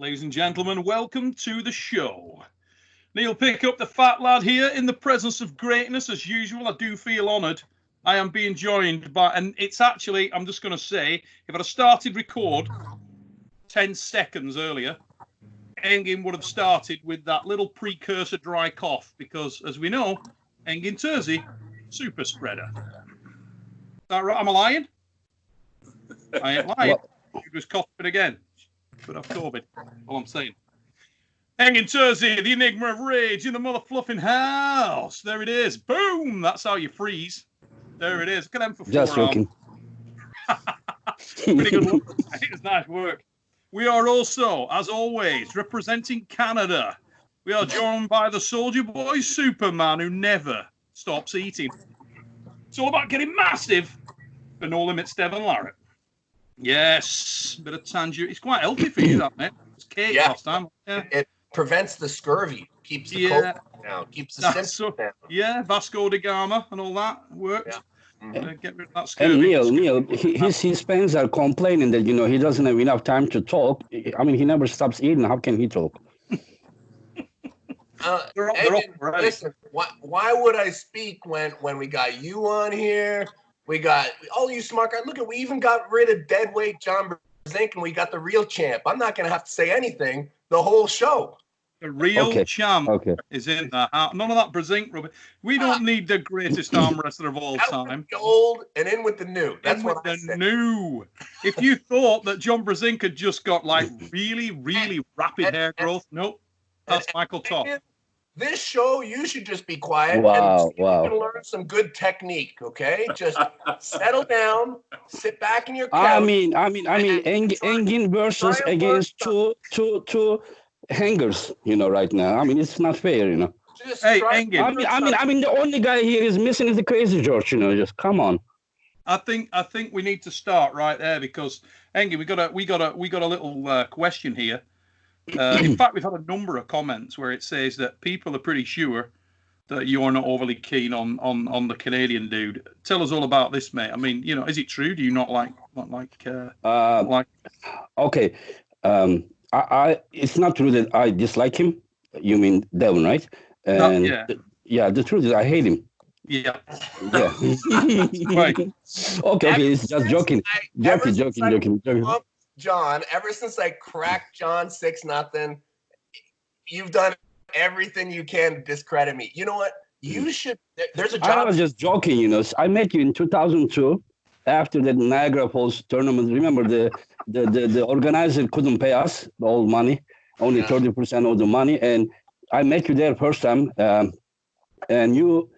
Ladies and gentlemen, welcome to the show. Neil Pickup, the fat lad here, in the presence of greatness as usual. I do feel honoured. I am being joined by, and it's actually, I'm just going to say, if I'd have started record 10 seconds earlier, Engin would have started with that little precursor dry cough because, as we know, Engin Terzi, super spreader. Is that right? Am I lying? I ain't lying. He was coughing again. But I've COVID. All I'm saying. Engin Terzi, the enigma of rage in the mother fluffing house. There it is. Boom! That's how you freeze. There it is. Look at them for just joking. Pretty good look. It's nice work. We are also, as always, representing Canada. We are joined by the Soldier Boy Superman who never stops eating. It's all about getting massive for No Limits, Devon Larratt. Yes, bit of tangerine. It's quite healthy for you, that, mate. It's cake last time. Yeah. It prevents the scurvy, keeps the cold down, keeps the symptoms down. Yeah, Vasco da Gama and all that worked. Yeah. Get rid of that scurvy. And Neil, his fans are complaining that, you know, he doesn't have enough time to talk. I mean, he never stops eating. How can he talk? Listen, why would I speak when we got you on here? We got all you smart guys. Look at, we even got rid of deadweight John Brzenk, and we got the real champ. I'm not going to have to say anything the whole show. The real champ is in the house. None of that Brzenk rubbish. We don't need the greatest arm wrestler of all time. Out with the old and in with the new. That's what I said. New. If you thought that John Brzenk had just got like really, really rapid hair growth, nope. That's Michael Todd. This show, you should just be quiet and learn some good technique, okay? Just settle down, sit back in your couch. I mean, Engin versus against two hangers, you know, right now. I mean, it's not fair, you know. Engin. I mean, the only guy here is missing is the Crazy George, you know. Just come on. I think we need to start right there because Engin, we got a little question here. In fact, we've had a number of comments where it says that people are pretty sure that you are not overly keen on the Canadian dude. Tell us all about this, mate. I mean, you know, is it true? Do you not like? Okay, it's not true that I dislike him. You mean Devon, right? And the truth is I hate him. Yeah. Right. Okay, it's just joking. Joking. John, ever since I cracked John 6-0, you've done everything you can to discredit me. You know what? You should. There's a job. I was just joking, you know. I met you in 2002 after the Niagara Falls tournament. Remember, the organizer couldn't pay us all money, only 30% of the money, and I met you there first time, and you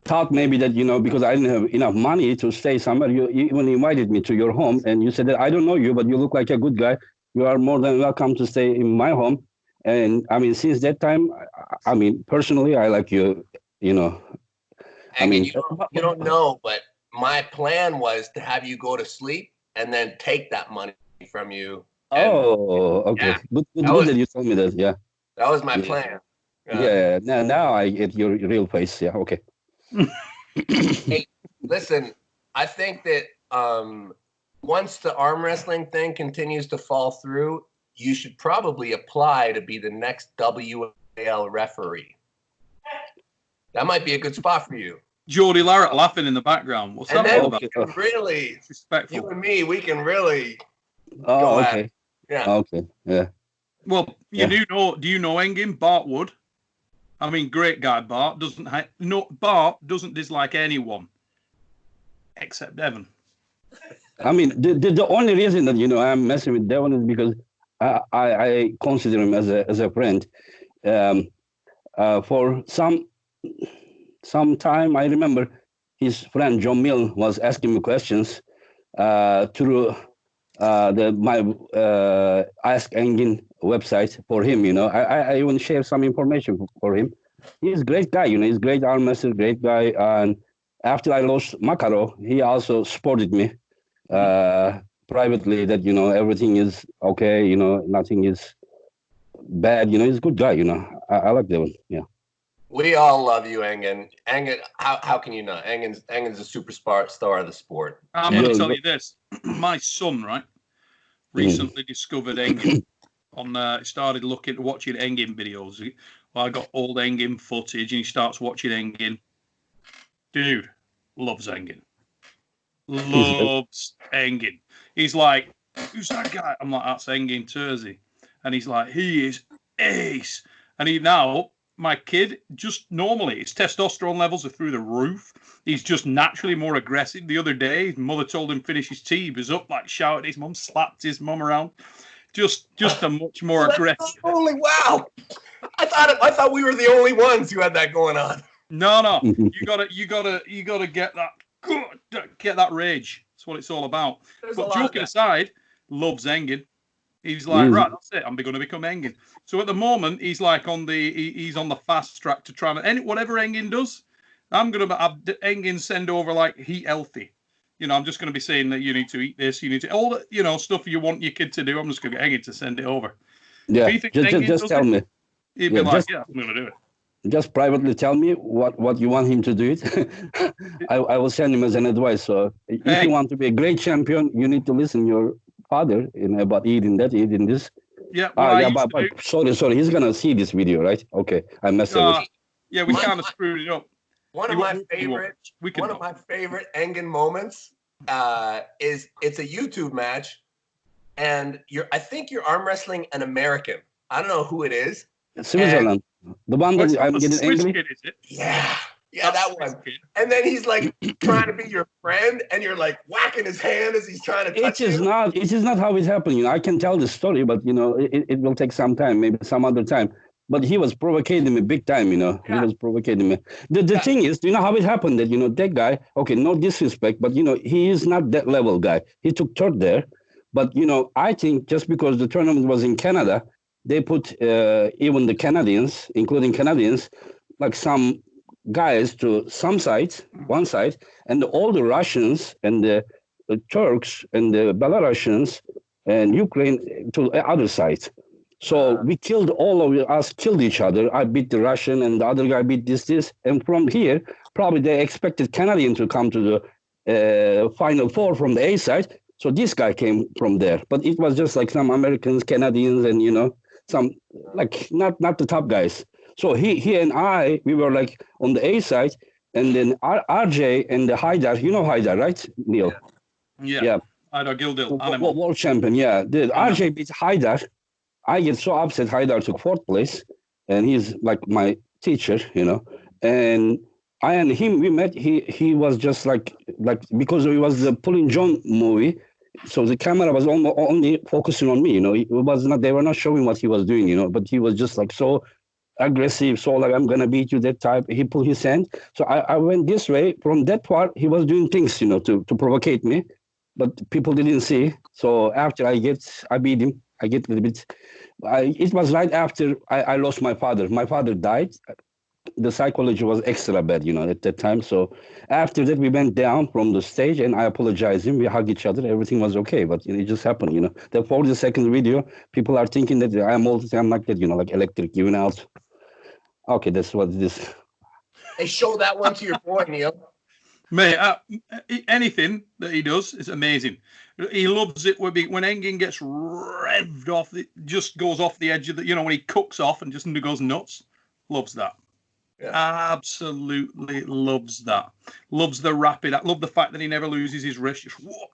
thought maybe that, you know, because I didn't have enough money to stay somewhere, you even invited me to your home, and you said that I don't know you, but you look like a good guy. You are more than welcome to stay in my home. And I mean, since that time, I mean, personally, I like you, you know. I mean, you don't know, but my plan was to have you go to sleep and then take that money from you. Oh, okay. Yeah. Good that you told me that. Yeah. That was my plan. Yeah. Now I get your real face. Yeah. Okay. Hey, listen, I think that once the arm wrestling thing continues to fall through, you should probably apply to be the next W.A.L referee. That might be a good spot for you. Jody Larratt laughing in the background. What's that all about? Really, respectful. You and me, we can really. Oh, okay. Yeah. Okay. Yeah. Well, do you know Engin? Bart would. I mean, great guy. Bart doesn't dislike anyone except Devon. I mean, the only reason that, you know, I'm messing with Devon is because I consider him as a friend. For some time, I remember his friend John Mill was asking me questions through my Ask Engin website for him. You know, I even share some information for him. He's a great guy. You know, he's a great arm wrestler, great guy. And after I lost Makaro, he also supported me privately that, you know, everything is okay. You know, nothing is bad. You know, he's a good guy. You know, I like that one. Yeah. We all love you, Engin. Engin, how can you not? Engin's a superstar of the sport. I'm going to tell you this. My son, right, recently discovered Engin started watching Engin videos. I got old Engin footage, and he starts watching Engin. Dude, loves Engin. Loves Engin. He's like, who's that guy? I'm like, that's Engin Terzi. And he's like, he is ace. And my kid, just normally, his testosterone levels are through the roof. He's just naturally more aggressive. The other day, his mother told him finish his tea. He was up, like, shouting at his mum, slapped his mum around. Just a much more aggressive. Holy wow! I thought we were the only ones who had that going on. No. You gotta get that rage. That's what it's all about. But joking aside, loves Engin. He's like, right, that's it. I'm going to become Engin. So at the moment, he's like he's on the fast track to try and whatever Engin does, I'm going to have Engin send over like Heat Healthy. I'm just going to be saying that you need to eat this, you need to all the stuff you want your kid to do. I'm just going to get Engin to send it over. Yeah, just tell me. He'd be like, I'm going to do it. Just privately tell me what you want him to do it. I will send him as an advice. So if you want to be a great champion, you need to listen to your father about eating this. Yeah. But sorry. He's gonna see this video, right? Okay, I messed up. Yeah, we kind of screwed it up. One of my favorite Engin moments is it's a YouTube match, and I think you're arm wrestling an American. I don't know who it is. Switzerland. The one that I'm getting angry. Kid, is it? Yeah, that one. And then he's like trying to be your friend, and you're like whacking his hand as he's trying to touch you. It is not how it happened. I can tell the story, but it will take some time, maybe some other time. But he was provoking me big time. He was provoking me. The thing is, how it happened that that guy. Okay, no disrespect, but he is not that level guy. He took third there, but I think just because the tournament was in Canada, they put even the Canadians, including Canadians, like some guys to one side, and all the Russians and the Turks and the Belarusians and Ukraine to the other side. So we killed killed each other. I beat the Russian and the other guy beat this. And from here, probably they expected Canadian to come to the Final Four from the A side. So this guy came from there. But it was just like some Americans, Canadians, and, some like not the top guys. So he and we were like on the A side, and then RJ and the Haidar, Haidar, right, Neil? Yeah. Haidar Gildil, world champion. Yeah, the RJ beat Haidar. I get so upset. Haidar took fourth place, and he's like my teacher, And I and him, we met. He was just like because it was the Pulling John movie. So the camera was only focusing on me, It was not. They were not showing what he was doing, But he was just like so aggressive, so like I'm gonna beat you that type. He pulled his hand. So I went this way. From that part, he was doing things, to provocate me, but people didn't see. So after I beat him. I get a little bit. It was right after I lost my father. My father died. The psychology was extra bad, at that time. So after that, we went down from the stage, and I apologized him. We hugged each other. Everything was okay, but it just happened, The 40-second video, people are thinking that I'm like that, like electric giving out. Okay, that's what it is. Hey, show that one to your boy, Neil. Mate, anything that he does is amazing. He loves it when Engin gets revved off, it just goes off the edge of the, when he cooks off and just goes nuts. Loves that. Yeah. Absolutely loves that. Loves the rapid. Love the fact that he never loses his wrist. Just, whoa.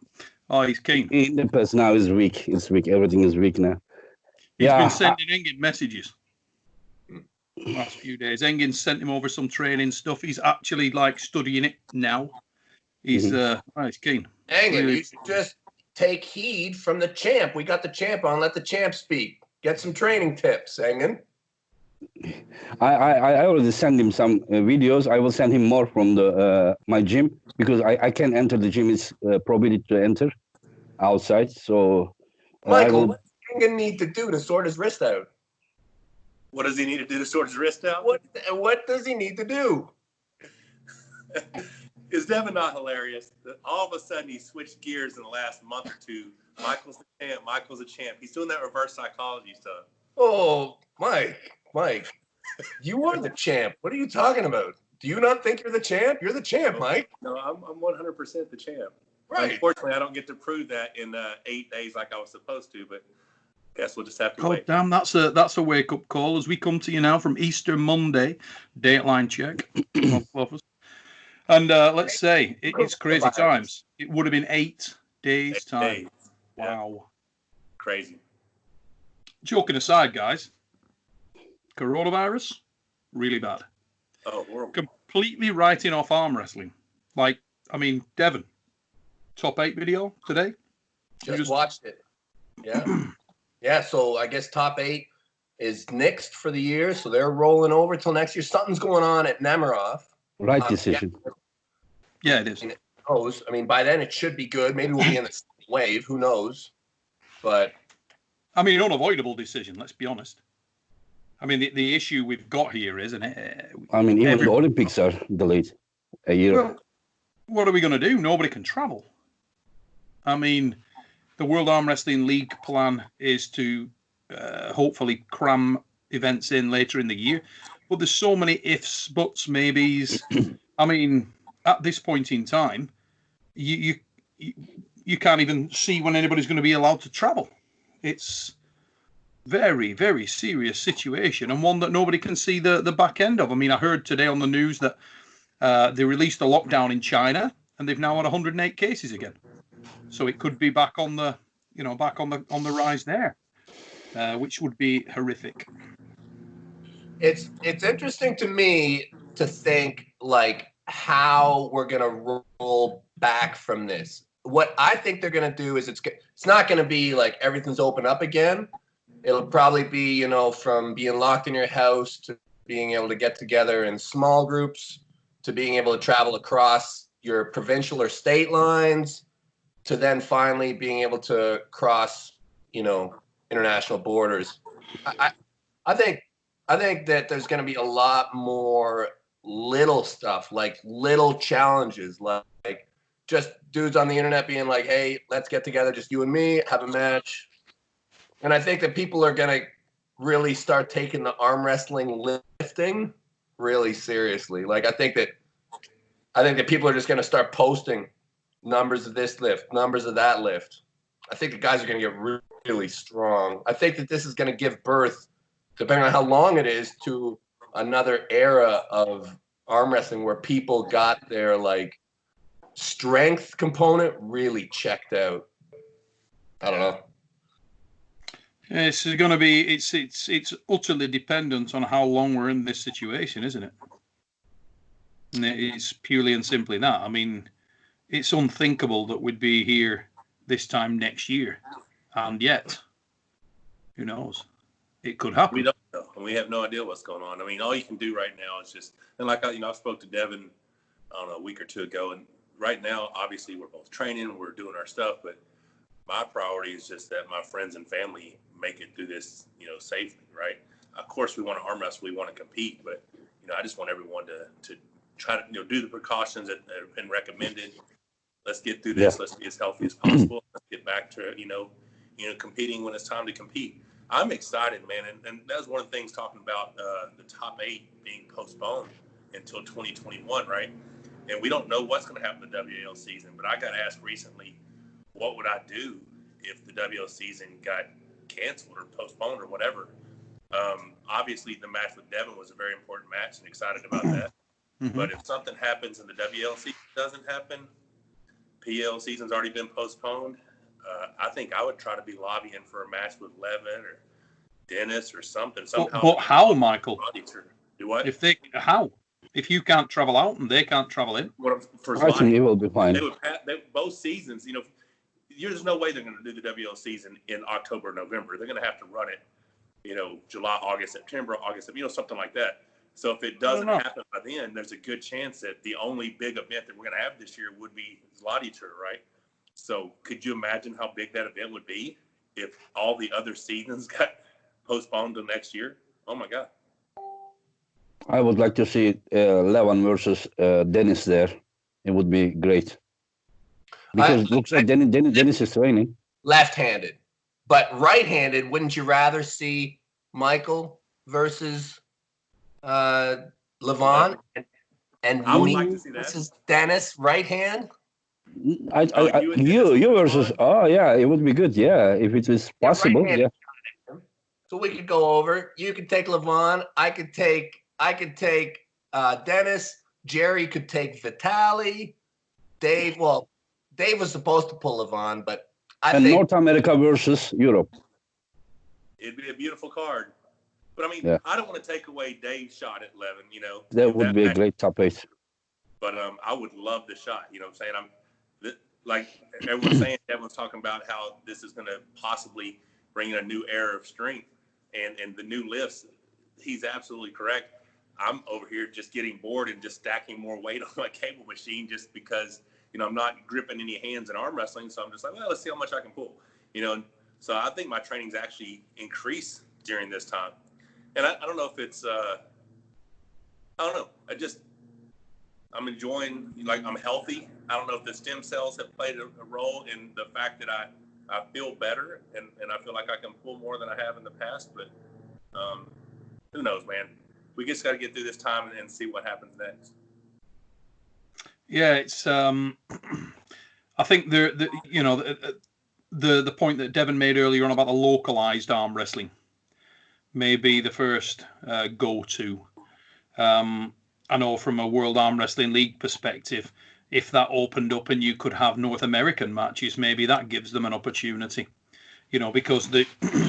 Oh, he's keen. The person now is weak. It's weak. Everything is weak now. He's been sending Engin messages last few days. Engin sent him over some training stuff. He's actually like studying it now. He's he's keen. Engin, you should just take heed from the champ. We got the champ on. Let the champ speak. Get some training tips, Engin. I already sent him some videos. I will send him more from the my gym because I can't enter the gym. It's prohibited to enter outside. So Michael, what does Engin need to do to sort his wrist out? What does he need to do to sort his wrist out? What does he need to do? Is Devin not hilarious? That all of a sudden he switched gears in the last month or two. Michael's the champ. Michael's a champ. He's doing that reverse psychology stuff. Oh, Mike, you are the champ. What are you talking about? Do you not think you're the champ? You're the champ, Mike. No, I'm 100% the champ. Right. Unfortunately, I don't get to prove that in 8 days like I was supposed to, but Guess we'll just have to God wait. damn, that's a wake up call as we come to you now from Easter Monday, Dateline check. And let's say it's crazy times. It would have been 8 days time. 8 days. Wow. Yeah. Crazy. Joking aside, guys, coronavirus, really bad. Oh, horrible. Completely writing off arm wrestling. Like, I mean, Devon, top 8 video today. Just watched it. Yeah. Yeah, so I guess top 8 is nixed for the year, so they're rolling over till next year. Something's going on at Nemiroff. Right decision. Yeah, it is. I mean, by then it should be good. Maybe we'll be in the second wave. Who knows? But I mean, unavoidable decision. Let's be honest. I mean, the issue we've got here, isn't it? I mean, even the Olympics are delayed a year. Well, what are we going to do? Nobody can travel. I mean, the World Arm Wrestling League plan is to hopefully cram events in later in the year. But there's so many ifs, buts, maybes. I mean, at this point in time, you can't even see when anybody's going to be allowed to travel. It's very, very serious situation, and one that nobody can see the back end of. I mean, I heard today on the news that they released a lockdown in China, and they've now had 108 cases again. So it could be back on the rise there, which would be horrific. it's interesting to me to think like how we're gonna roll back from this. What I think they're gonna do is it's not gonna be like everything's open up again. It'll probably be, you know, from being locked in your house to being able to get together in small groups to being able to travel across your provincial or state lines to then finally being able to cross, you know, international borders. I think that there's going to be a lot more little stuff, like little challenges, like just dudes on the internet being like, hey, let's get together, just you and me, have a match. And I think that people are going to really start taking the arm wrestling lifting really seriously. Like, I think that people are just going to start posting numbers of this lift, numbers of that lift. I think the guys are going to get really strong. I think that this is going to give birth, depending on how long it is, to another era of arm wrestling where people got their like strength component really checked out. I don't know. It's going to be it's utterly dependent on how long we're in this situation, isn't it? And it's purely and simply that. I mean, it's unthinkable that we'd be here this time next year, and yet, who knows? It could happen. We don't know, and we have no idea what's going on. I mean, all you can do right now is just, and like I spoke to Devin, I don't know, a week or two ago, and right now, obviously, we're both training, we're doing our stuff, but my priority is just that my friends and family make it through this, you know, safely, right? Of course, we want to arm wrestle, we want to compete, but you know, I just want everyone to try to, you know, do the precautions that have been recommended. Let's get through this. Let's be as healthy as possible. Let's get back to, you know, competing when it's time to compete. I'm excited, man, and that was one of the things talking about the top 8 being postponed until 2021, right? And we don't know what's going to happen in the W.A.L season, but I got asked recently, what would I do if the W.A.L season got canceled or postponed or whatever? Obviously, the match with Devin was a very important match, and excited about that. Mm-hmm. But if something happens and the W.A.L season doesn't happen, PL season's already been postponed. I think I would try to be lobbying for a match with Levin or Dennis or something. Somehow. But how, Michael? Do what? How? If you can't travel out and they can't travel in? I think it will be fine. Both seasons, you know, there's no way they're going to do the W.A.L season in October, November. They're going to have to run it, you know, July, August, September, you know, something like that. So if it doesn't happen by then, there's a good chance that the only big event that we're going to have this year would be Zloty Tour, right? So could you imagine how big that event would be if all the other seasons got postponed to next year? Oh, my God. I would like to see Levin versus Dennis there. It would be great. Because it looks like Dennis is training. Left-handed. But right-handed, wouldn't you rather see Michael versus Levon? And I would like to see that. Versus Dennis, right hand? You versus, it would be good, yeah, if it is possible. Yeah. So we could go over. You could take Levon. I could take Dennis. Jerry could take Vitali. Dave was supposed to pull Levon, but I think North America versus Europe. It'd be a beautiful card. But I mean, Yeah. I don't want to take away Dave's shot at Levin, That would be a great top 8. But I would love the shot. You know what I'm saying? Like everyone's saying, everyone's talking about how this is going to possibly bring in a new era of strength and the new lifts. He's absolutely correct. I'm over here just getting bored and just stacking more weight on my cable machine just because, I'm not gripping any hands in arm wrestling. So I'm just like, well, let's see how much I can pull, So I think my training's actually increased during this time. And I don't know if it's, I don't know. I'm enjoying, I'm healthy. I don't know if the stem cells have played a role in the fact that I feel better and I feel like I can pull more than I have in the past. But who knows, man? We just got to get through this time and see what happens next. Yeah, it's. I think the point that Devin made earlier on about the localized arm wrestling may be the first go-to. I know from a World Arm Wrestling League perspective, if that opened up and you could have North American matches, maybe that gives them an opportunity. Because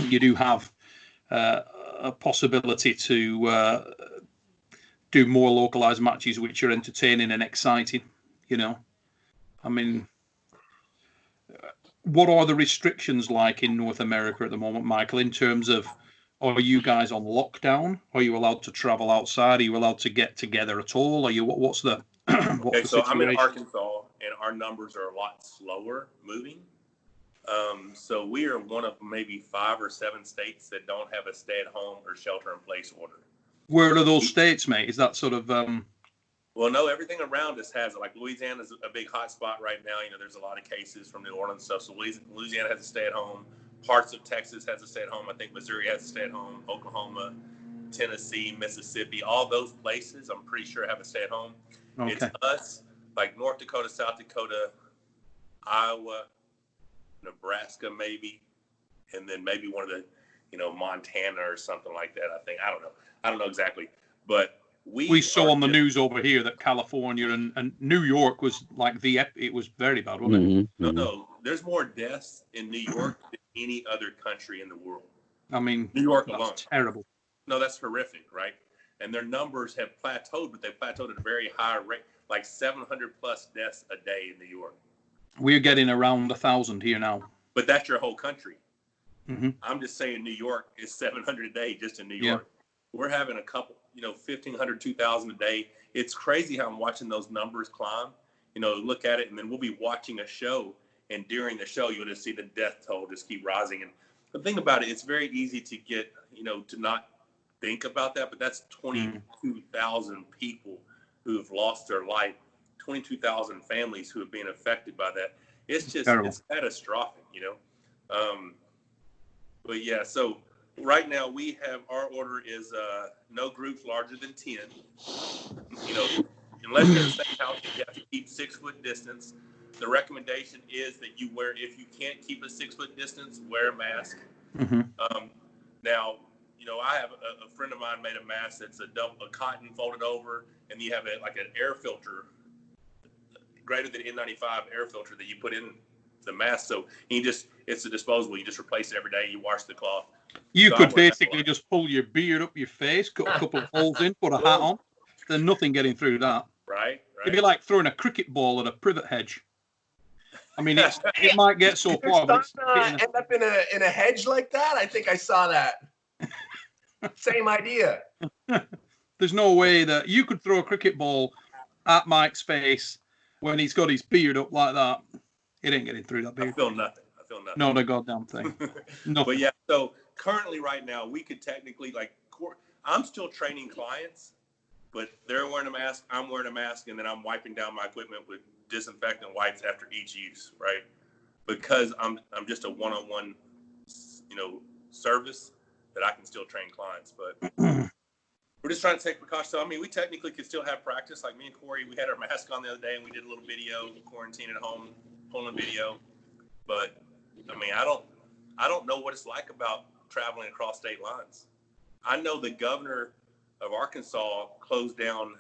you do have a possibility to do more localized matches which are entertaining and exciting. I mean, what are the restrictions like in North America at the moment, Michael, in terms of, are you guys on lockdown? Are you allowed to travel outside? Are you allowed to get together at all? Are you, what's the okay, so situation? I'm in Arkansas and our numbers are a lot slower moving. So we are one of maybe 5 or 7 states that don't have a stay-at-home or shelter-in-place order. Where are those states, mate? Is that sort of... Well, no, everything around us has it. Like Louisiana is a big hot spot right now. There's a lot of cases from New Orleans and stuff. So Louisiana has a stay-at-home. Parts of Texas has a stay-at-home. I think Missouri has a stay-at-home. Oklahoma, Tennessee, Mississippi, all those places, I'm pretty sure have a stay-at-home. Okay. It's us, like North Dakota, South Dakota, Iowa, Nebraska maybe, and then maybe one of the, Montana or something like that, I think. I don't know exactly. But we saw on the news over here that California and New York was like it was very bad, wasn't it? No, there's more deaths in New York than any other country in the world. I mean, New York alone. Terrible. No, that's horrific, right? And their numbers have plateaued, but they've plateaued at a very high rate, like 700 plus deaths a day in New York. We're getting around 1,000 here now. But that's your whole country. Mm-hmm. I'm just saying New York is 700 a day just in New York. We're having a couple, 1,500, 2,000 a day. It's crazy how I'm watching those numbers climb. Look at it, and then we'll be watching a show, and during the show, you'll just see the death toll just keep rising. And the thing about it, it's very easy to get, to not think about that, but that's 22,000 people who have lost their life, 22,000 families who have been affected by that. It's just, it's catastrophic, But yeah, so right now we have, our order is no groups larger than 10. Unless you're in the same house, you have to keep 6-foot distance. The recommendation is that you wear, if you can't keep a 6-foot distance, wear a mask. Mm-hmm. Now, I have a friend of mine made a mask that's a cotton folded over, and you have an air filter, greater than N95 air filter that you put in the mask. So it's a disposable. You just replace it every day. You wash the cloth. You could basically just pull your beard up your face, cut a couple of holes in, put a hat on. There's nothing getting through that. Right. It'd be like throwing a cricket ball at a privet hedge. I mean, it might get so far, but end up in a hedge like that. I think I saw that. Same idea. There's no way that you could throw a cricket ball at Mike's face when he's got his beard up like that. It ain't getting through that beard. I feel nothing. Not a goddamn thing. But yeah, so currently right now, we could technically, I'm still training clients, but they're wearing a mask, I'm wearing a mask, and then I'm wiping down my equipment with disinfectant wipes after each use, right? Because I'm just a one-on-one, service that I can still train clients, but we're just trying to take precautions. So, I mean, we technically could still have practice. Like me and Corey, we had our mask on the other day and we did a little video, quarantine at home, pulling video. But I mean, I don't know what it's like about traveling across state lines. I know the governor of Arkansas closed down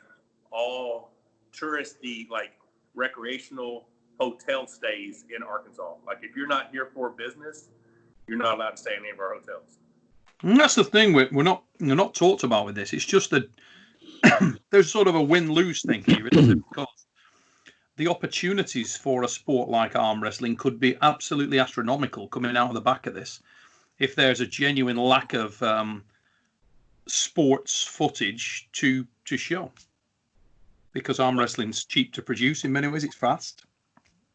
all touristy, like recreational hotel stays in Arkansas. Like if you're not here for business, you're not allowed to stay in any of our hotels. And that's the thing we're not talked about with this. It's just that there's sort of a win-lose thing here, isn't it? Because the opportunities for a sport like arm wrestling could be absolutely astronomical coming out of the back of this. If there's a genuine lack of sports footage to show, because arm wrestling's cheap to produce in many ways, it's fast.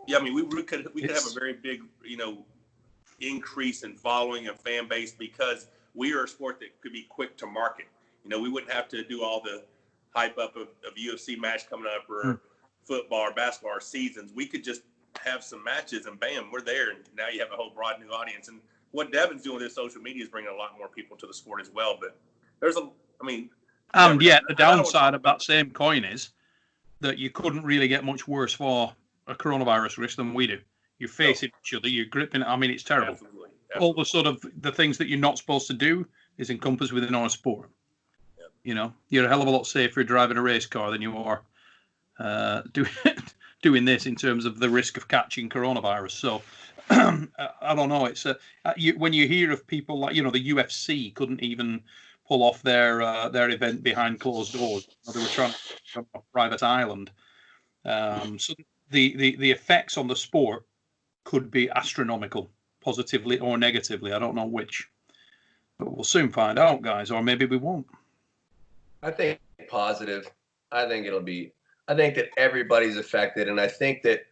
Yeah, I mean, we could have a very big, increase in following and fan base because we are a sport that could be quick to market. We wouldn't have to do all the hype up of UFC match coming up or football or basketball or seasons. We could just have some matches and bam, we're there. And now you have a whole broad new audience. And what Devin's doing with his social media is bringing a lot more people to the sport as well. But and yet the downside of that same coin is that you couldn't really get much worse for a coronavirus risk than we do. You're facing each other, you're gripping. I mean, it's terrible. Absolutely. All the sort of the things that you're not supposed to do is encompassed within our sport. Yep. You're a hell of a lot safer driving a race car than you are doing this in terms of the risk of catching coronavirus. So I don't know. It's when you hear of people like the UFC couldn't even pull off their event behind closed doors. They were trying to on a private island. So the effects on the sport could be astronomical, positively or negatively. I don't know which, but we'll soon find out, guys, or maybe we won't. I think positive. I think that everybody's affected, and I think that,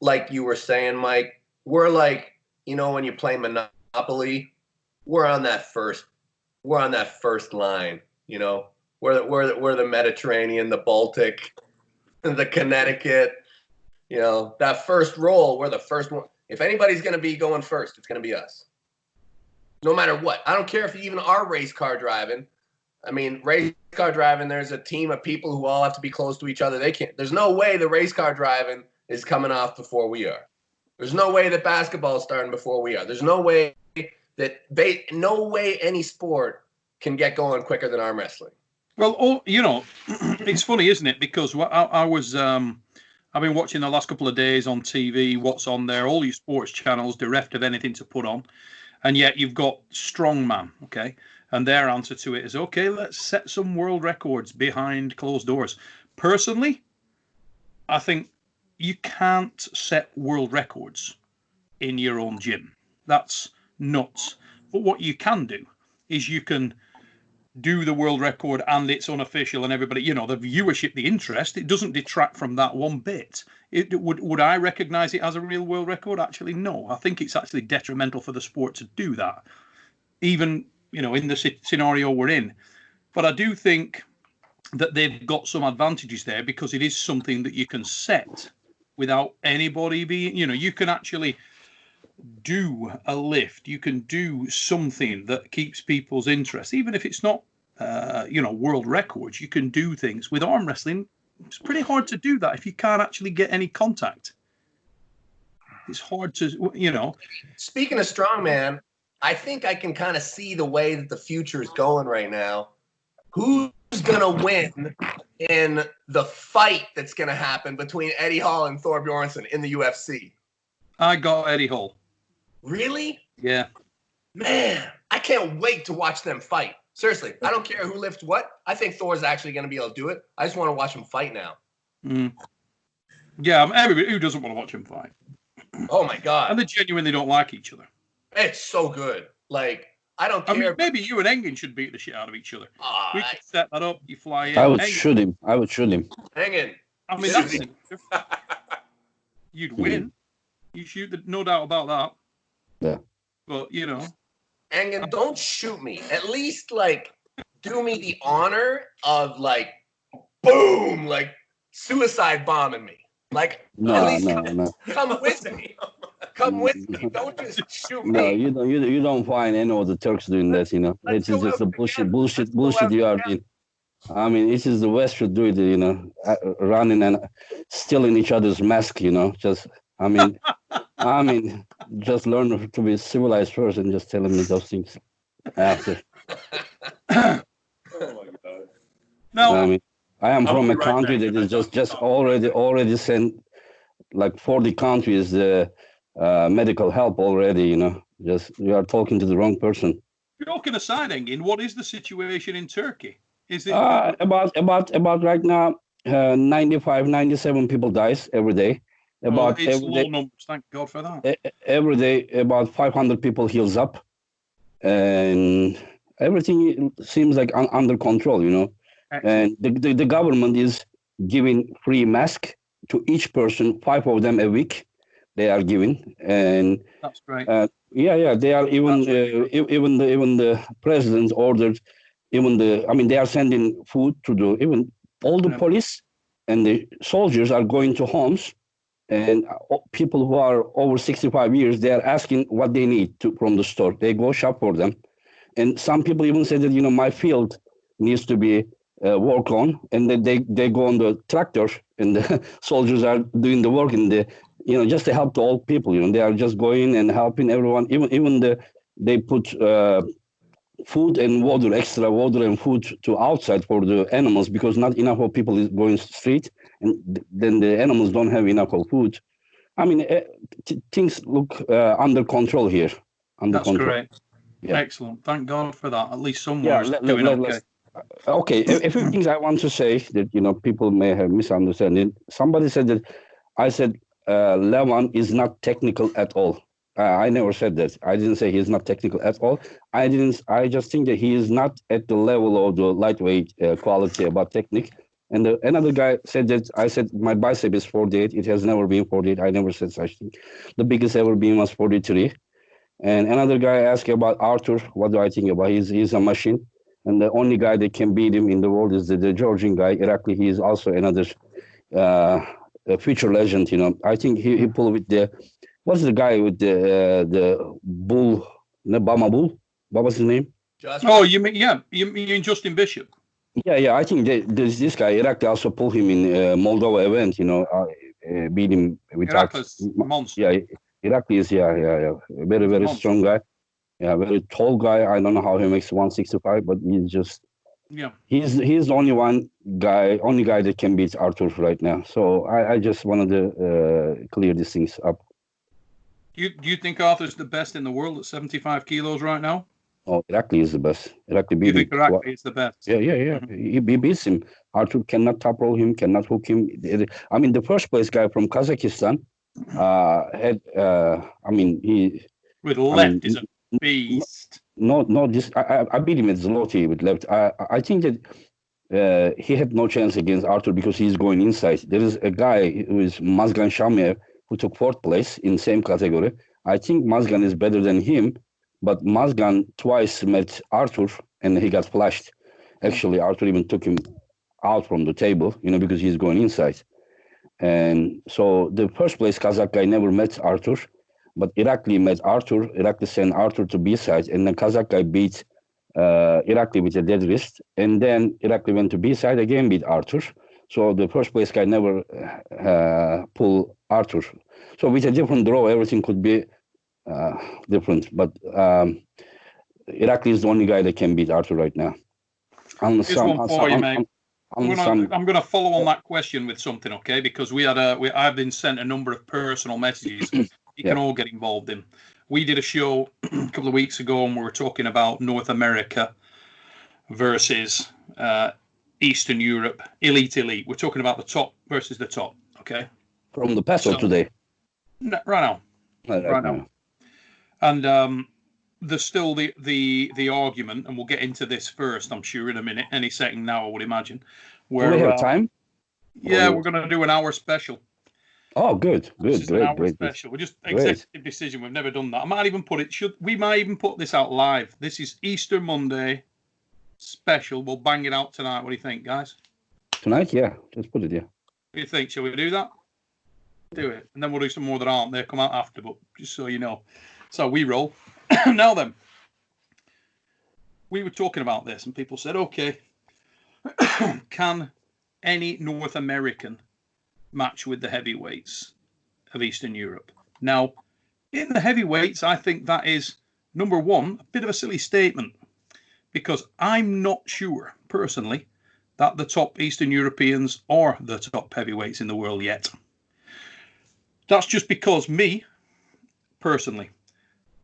like you were saying, Mike, we're like, when you play Monopoly, we're on that first line. We're the Mediterranean, the Baltic, the Connecticut. That first roll, we're the first one. If anybody's going to be going first, it's going to be us. No matter what. I don't care if you even are race car driving. I mean, race car driving, there's a team of people who all have to be close to each other. There's no way the race car driving is coming off before we are. There's no way that basketball is starting before we are. There's no way that any sport can get going quicker than arm wrestling. Well, it's funny, isn't it? Because I've been watching the last couple of days on TV, what's on there, all these sports channels bereft of anything to put on. And yet you've got Strongman, okay? And their answer to it is, okay, let's set some world records behind closed doors. Personally, I think you can't set world records in your own gym. That's nuts. But what you can do is you can do the world record and it's unofficial and everybody, the viewership, the interest, it doesn't detract from that one bit. Would I recognize it as a real world record? Actually, no. I think it's actually detrimental for the sport to do that, even, in the scenario we're in. But I do think that they've got some advantages there because it is something that you can set without anybody being, you can actually do a lift, you can do something that keeps people's interest, even if it's not world records. You can do things with arm wrestling. It's pretty hard to do that if you can't actually get any contact. It's hard to Speaking of strongman, I think I can kind of see the way that the future is going right now. Who's gonna win in the fight that's gonna happen between Eddie Hall and Thor Bjornsson in the UFC? I got Eddie Hall. Really? Yeah. Man, I can't wait to watch them fight. Seriously, I don't care who lifts what. I think Thor's actually going to be able to do it. I just want to watch him fight now. Yeah, everybody who doesn't want to watch him fight. Oh my God. And they genuinely don't like each other. It's so good. Like, I don't care. I mean, maybe you and Engin should beat the shit out of each other. We could set that up. You fly in. I would shoot him. Engin. I mean, that's you'd win. You shoot, no doubt about that. Yeah. But, Engin, don't shoot me. At least, do me the honor of, boom, suicide bombing me. No. Come with me. Come with me. Don't just shoot me. No, you don't find any of the Turks doing that, It is just a bullshit you are doing. I mean, it is the West should do it, running and stealing each other's mask, just I mean, I mean, just learn to be civilized first and just telling me those things after. Oh my God. Now, I mean, I am I'll from be a right country back, that guys. is just already sent like 40 countries medical help already. You know, just you are talking to the wrong person. joking aside, Engin, what is the situation in Turkey? Is it About right now, 95, 97 people dies every day. well, About it's low numbers, thank God for that. every day, about 500 people heals up, and everything seems like under control. You know, Excellent. and the government is giving free mask to each person, 5 of them a week. They are giving, and That's great. yeah, they are even That's really good. even the president ordered I mean they are sending food to the even all the Yeah. police and the soldiers are going to homes, and people who are over 65 years, they are asking what they need from the store. They go shop for them, and some people even say that, you know, my field needs to be work on, and then they go on the tractor, and the soldiers are doing the work in the, you know, just to help the old people. You know, they are just going and helping everyone. Even they put food and water, extra water and food to outside for the animals, because not enough of people is going street, and then the animals don't have enough of food. I mean, things look under control here. Under That's control. great. Yeah. Excellent. Thank God for that. At least Yeah. somewhere's doing okay. Let's. Okay, a few things I want to say that, you know, people may have misunderstood. Somebody said that I said Levan is not technical at all. I never said that. I didn't say he's not technical at all. I didn't. I just think that he is not at the level of the lightweight quality about technique. And another guy said that I said my bicep is 48. It has never been 48. I never said such thing. The biggest ever been was 43. And another guy asked about Arthur. What do I think about? He's a machine, and the only guy that can beat him in the world is the Georgian guy, Irakli. He is also another a future legend. You know, I think he pulled with the what's the guy with the bull, the Bama bull? What was his name? Justin? Oh, you mean Justin Bishop? Yeah. I think there's this guy Irakli also pulled him in Moldova event. You know, beat him without. Heracles, monster. Yeah, Irakli is very He's a very monster. strong guy. Yeah, very tall guy. I don't know how he makes 165, but he's just he's the only guy that can beat Arthur right now. So I just wanted to clear these things up. Do you think Arthur's the best in the world at 75 kilos right now? Oh, Irakli is the best. Irakli You beat think him. Heracles is the best? Yeah. Mm-hmm. He beats him. Arthur cannot top roll him, cannot hook him. I mean, the first place guy from Kazakhstan had. I mean, he with left is a beast. No, I beat him at Zloty with left. I think that he had no chance against Arthur because he's going inside. There is a guy who is Mazgan Shamiev who took 4th place in same category. I think Mazgan is better than him, but Mazgan twice met Arthur and he got flashed. Actually, Arthur even took him out from the table, you know, because he's going inside. And so the first place Kazakh guy never met Arthur, but Irakli met Arthur. Irakli sent Arthur to B-side, and then Kazakh guy beat Irakli with a dead wrist. And then Irakli went to B-side, again beat Arthur. So the first place guy never pulled Arthur. So with a different draw, everything could be different. But Irakli is the only guy that can beat Arthur right now. Here's one for you, mate. I'm going to follow on that question with something, okay? Because I've been sent a number of personal messages you can all get involved in. We did a show a couple of weeks ago, and we were talking about North America versus Eastern Europe, elite. We're talking about the top versus the top, okay? From the past or today? Right now. And there's still the argument, and we'll get into this first, I'm sure, in a minute, any second now, I would imagine. Do we have time? Yeah, we're going to do an hour special. Oh, good, great. Special. We're just executive decision. We've never done that. I might even put it. We might even put this out live. This is Easter Monday special. We'll bang it out tonight. What do you think, guys? Tonight, yeah. Just put it, yeah. What do you think? Shall we do that? Do it, and then we'll do some more that aren't there. Come out after, but just so you know. So we roll. Now then, we were talking about this, and people said, "Okay, can any North American match with the heavyweights?" of Eastern Europe. Now, in the heavyweights, I think that is, number one, a bit of a silly statement, because I'm not sure, personally, that the top Eastern Europeans are the top heavyweights in the world yet. That's just because me, personally,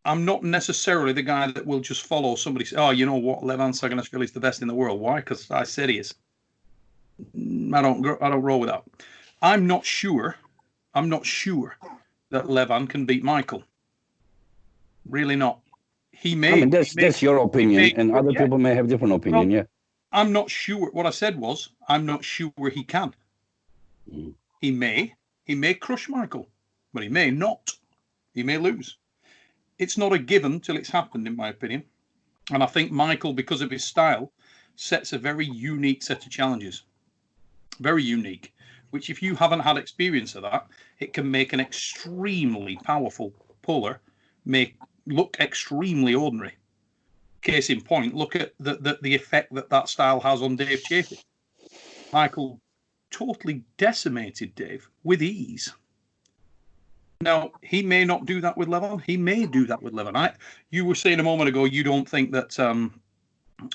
I'm not necessarily the guy that will just follow somebody say, oh, you know what, Levan Saganashvili is the best in the world. Why? Because I said he is. I don't roll with that. I'm not sure that Levan can beat Michael. Really not. He may. I mean, that's your opinion, and other people may have different opinion. Well, I'm not sure. What I said was, I'm not sure he can. He may crush Michael, but he may not. He may lose. It's not a given till it's happened, in my opinion. And I think Michael, because of his style, sets a very unique set of challenges. Very unique, which if you haven't had experience of that, it can make an extremely powerful puller look extremely ordinary. Case in point, look at the effect that style has on Dave Chaffee. Michael totally decimated Dave with ease. Now, he may not do that with Levan. He may do that with Levan. You were saying a moment ago you don't think that,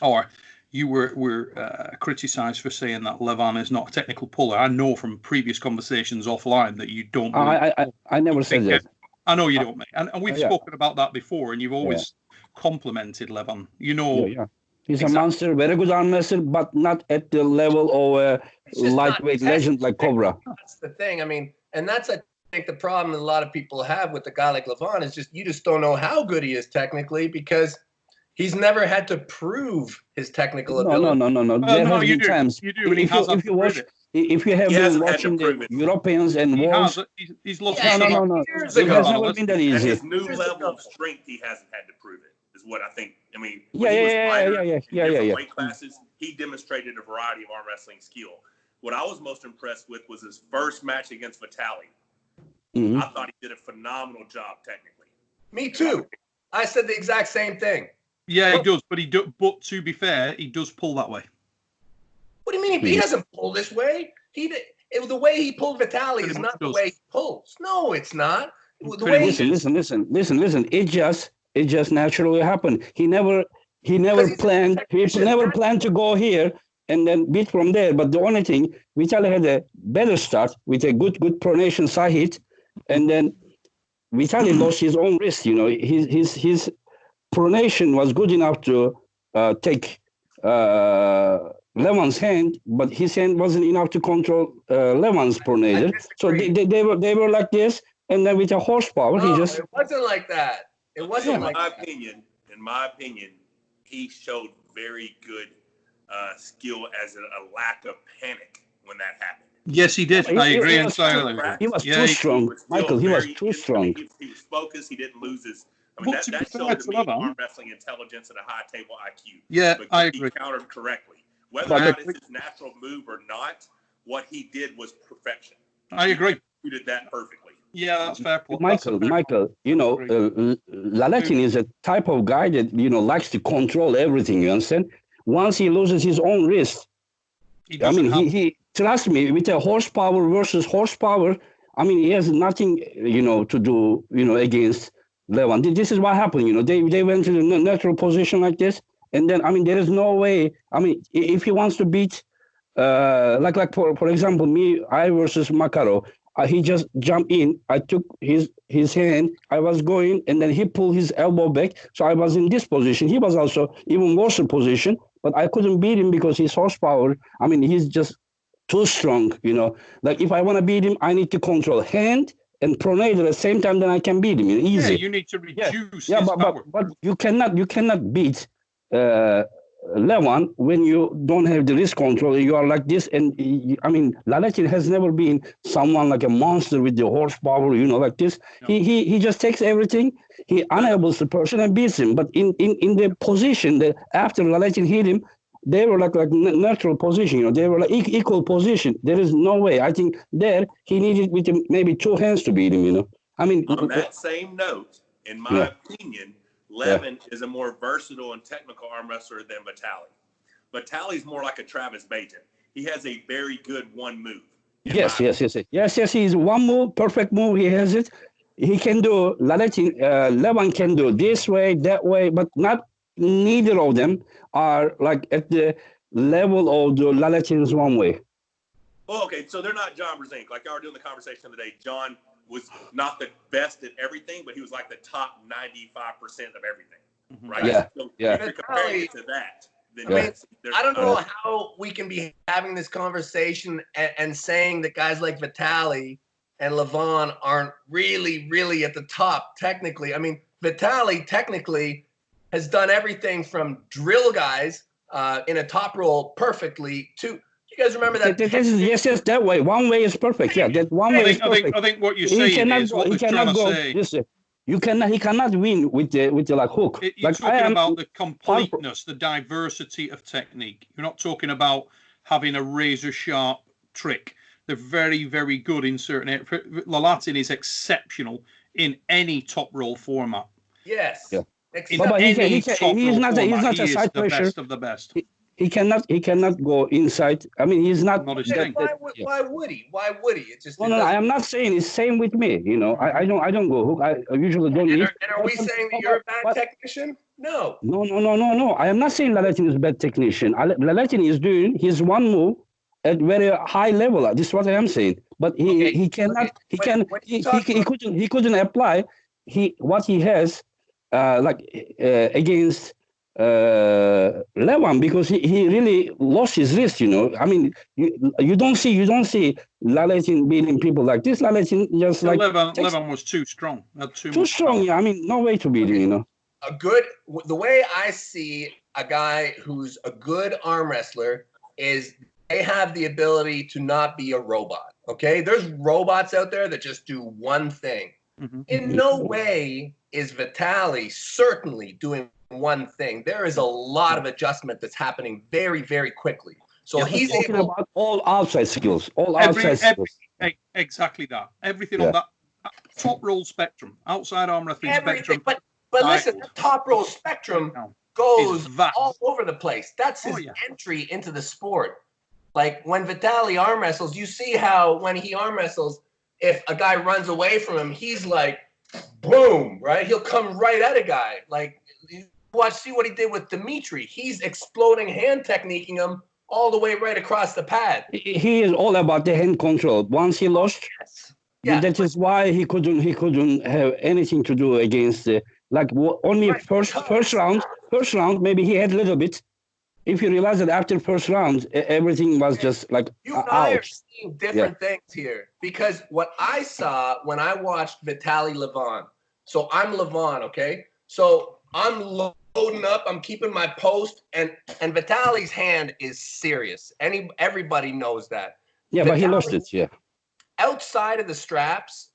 or you were criticised for saying that Levan is not a technical puller. I know from previous conversations offline that you don't. I never said that. I know you don't, mate. And we've spoken about that before, and you've always complimented Levan. You know. Yeah. He's a monster, very good arm wrestler, but not at the level of a lightweight legend like Cobra. That's the thing. I mean, and that's I think the problem that a lot of people have with a guy like Levan is just you just don't know how good he is technically because he's never had to prove his technical ability. No. There have been times. You do, and he hasn't proved it. If you have been watching the Europeans and wars, he's lost. No. It has never been that easy. At his new level of strength, he hasn't had to prove it. Is what I think. I mean, weight classes, he demonstrated a variety of arm wrestling skill. What I was most impressed with was his first match against Vitali. I thought he did a phenomenal job technically. Me too. I said the exact same thing. Yeah, he does, but to be fair, he does pull that way. What do you mean? He doesn't pull this way. The way he pulled Vitali is not the way he pulls. No, it's not. Listen. It just naturally happened. He never planned to go here and then beat from there. But the only thing, Vitali had a better start with a good pronation side hit, and then Vitali lost his own wrist. You know, his pronation was good enough to take Levan's hand, but his hand wasn't enough to control Levan's pronator. So they were like this, and then with a horsepower, it wasn't like that. It wasn't like that. In my opinion, he showed very good skill as a lack of panic when that happened. Yes, he did. I agree entirely. He was too strong, Michael. He was too strong. He was focused. He didn't lose his. I mean, that showed to me arm wrestling intelligence and a high table IQ. Yeah, but I agree. He countered correctly. Whether or not it's his natural move or not, what he did was perfection. I agree. He did that perfectly. Yeah, that's fair. Michael, you know, Larratt is a type of guy that, you know, likes to control everything, you understand? Once he loses his own wrist, he trust me, with a horsepower versus horsepower, I mean, he has nothing, you know, to do, you know, against Levan. This is what happened, you know, they went to the natural position like this, and then, I mean, there is no way, I mean, if he wants to beat, like for example, I versus Makaro, he just jumped in. I took his hand. I was going, and then he pulled his elbow back. So I was in this position. He was also even worse position, but I couldn't beat him because his horsepower. I mean, he's just too strong. You know, like if I want to beat him, I need to control hand and pronate at the same time. Then I can beat him. Easy. Yeah, you need to reduce. Yeah, but you cannot beat Levan when you don't have the wrist control. You are like this, and I mean, Larratt has never been someone like a monster with the horsepower, you know, like this. No. He just takes everything. He enables the person and beats him. But in the position that after Larratt hit him, they were like neutral position. You know, they were like equal position. There is no way. I think there he needed with maybe two hands to beat him. You know, I mean, on that same note, in my opinion. Levan is a more versatile and technical arm wrestler than Vitali. Vitali's more like a Travis Bajan. He has a very good one move. Yes. He's one move, perfect move. He has it. He can do Levan can do this way, that way, but not neither of them are like at the level of the Lalatin's one way. Well, okay, so they're not John Brzenk. Like y'all were doing the conversation the other day, John was not the best at everything, but he was like the top 95% of everything, right? Yeah, So yeah. if you're comparing it to that, then I mean, I don't know how we can be having this conversation and saying that guys like Vitali and Levon aren't really at the top technically. I mean, Vitali technically has done everything from drill guys in a top roll perfectly to, you guys remember that? Yes, that way. One way is perfect. Yeah, that one way is perfect. I think what you're saying is what they're trying to say. Listen, he cannot win with the like hook. You're talking about the completeness, the diversity of technique. You're not talking about having a razor sharp trick. They're very, very good in certain areas. Larratt is exceptional in any top roll format. Yes. Yeah. But he's not a side pressure. The best of the best. He cannot go inside. I mean, he's not. Not his thing. Why would he? It's just. No. I am not saying it's same with me. You know, I don't go hook. I usually don't. And are we saying that you're a bad technician? No. No. I am not saying Larratt is a bad technician. Larratt is doing his one move at very high level. This is what I am saying. But he cannot. He couldn't apply what he has against Levan, because he really lost his wrist, you know. I mean, you don't see Larratt beating people like this. Larratt just like Levan was too strong. Too strong. Yeah, I mean, no way to beat him, you know. The way I see a guy who's a good arm wrestler is they have the ability to not be a robot. Okay, there's robots out there that just do one thing. Mm-hmm. In no way is Vitali certainly doing one thing. There is a lot of adjustment that's happening very, very quickly. So he's talking about all outside skills. Exactly that. Everything on that top roll spectrum, outside arm wrestling spectrum. But listen, the top roll spectrum goes all over the place. That's his entry into the sport. Like when Vitali arm wrestles, you see how when he arm wrestles, if a guy runs away from him, he's like, boom, right? He'll come right at a guy. Like, see what he did with Dimitri. He's exploding hand techniquing him all the way right across the pad. He is all about the hand control. Once he lost, that is why he couldn't have anything to do against only first round. Maybe he had a little bit. If you realize that after first round, everything was just like you and I are seeing different things here, because what I saw when I watched Vitali Levon. So I'm Levon, okay? So I'm loading up, I'm keeping my post, and Vitali's hand is serious. Everybody knows that. Yeah, but he lost it, Outside of the straps,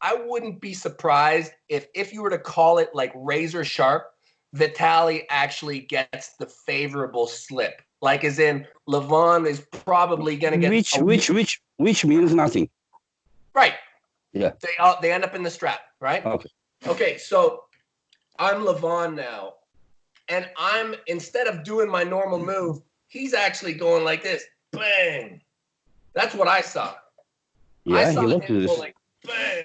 I wouldn't be surprised if you were to call it like razor sharp, Vitali actually gets the favorable slip. Like as in Levon is probably gonna get which means nothing. Right. Yeah. They end up in the strap, right? Okay, so I'm Levon now, and instead of doing my normal move, he's actually going like this. Bang. That's what I saw. Yeah, I saw he looked him at go this. like bang.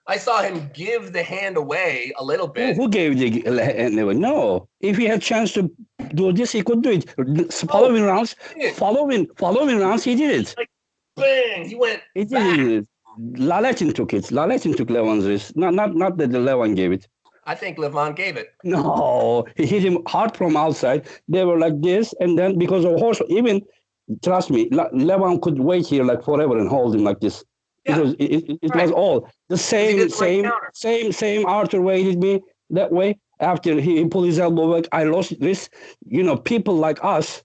I saw him give the hand away a little bit. Who gave the hand away? No. If he had chance to do this, he could do it. Following rounds, he did it. Like bang, he went. He did it. Larratt took it. Larratt took Levan's wrist. Not that the Levan gave it. I think Levon gave it. No, he hit him hard from outside. They were like this, and then because of horse, even trust me, Levan could wait here like forever and hold him like this. Yeah. Because it was all the same Arthur waited me that way. After he pulled his elbow back, I lost this. You know, people like us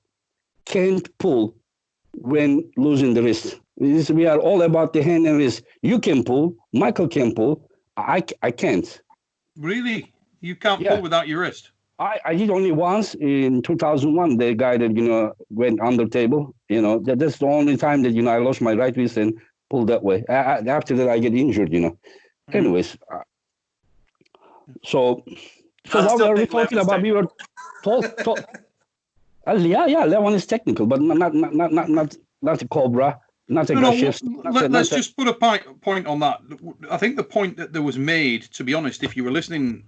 can't pull when losing the wrist. We are all about the hand and wrist. You can pull, Michael can pull. I can't. Really? You can't pull without your wrist? I did only once in 2001. The guy that, went under table, that's the only time that, I lost my right wrist and pulled that way. After that, I get injured, Anyways, so what were we talking about? We were talking. Yeah, that one is technical, but not a Cobra. not aggressive. Let's just put a point on that. I think the point that was made, to be honest, if you were listening